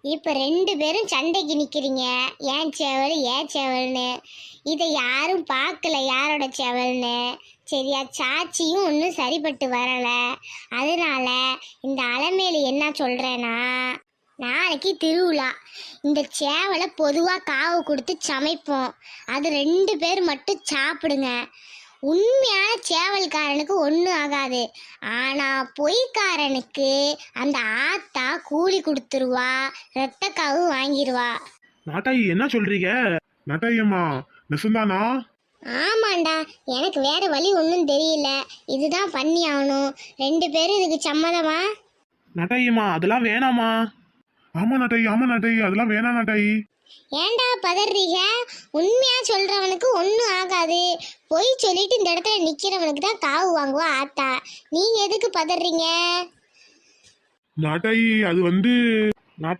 இப்ப ரெண்டு பேரும் சண்டைக்கு நிக்கிறீங்க. ஏன் சேவல் ஏன் சேவல்னு. இதை யாரும் பார்க்கல யாரோட சேவல்னு. சரியா, சாட்சியும் ஒன்றும் சரிப்பட்டு வரல. அதனால இந்த அலமேலு என்ன சொல்றேன்னா, நாளைக்கு திருவிழா. இந்த சேவலை பொதுவாக காவு கொடுத்து சமைப்போம். அது ரெண்டு பேர் மட்டும் சாப்பிடுங்க. உண்மையான சேவல்காரனுக்கு ஒன்றும் ஆகாது. ஆனால் பொய்க்காரனுக்கு அந்த ஆத்தா கூலி கொடுத்துருவா, ரத்தக்காவு வாங்கிடுவா. நாட்டாயி என்ன சொல்றீங்க? நாட்டாயம்மா நெசந்தானா? ஆமாண்டா, எனக்கு வேற வழி ஒன்றும் தெரியல. இதுதான் பண்ணி ஆகணும். ரெண்டு பேரும் இதுக்கு சம்மதமா? நாட்டாயம்மா அதெல்லாம் வேணாமா? ஆமா நாட்டாயி, ஆமா நாட்டாயி, அதெல்லாம் வேணாம் நாட்டாயி. ஏண்டா பதறீங்க? உண்மையா சொல்றவனுக்கு ஒன்றும் ஆகாது. பொய் சொல்லிட்டு இந்த இடத்துல நிக்கிறவனுக்கு தான் காவு வாங்குவா ஆத்தா. நீங்க எதுக்கு பதறீங்க? நாட்டாயி அது நாட்டாயி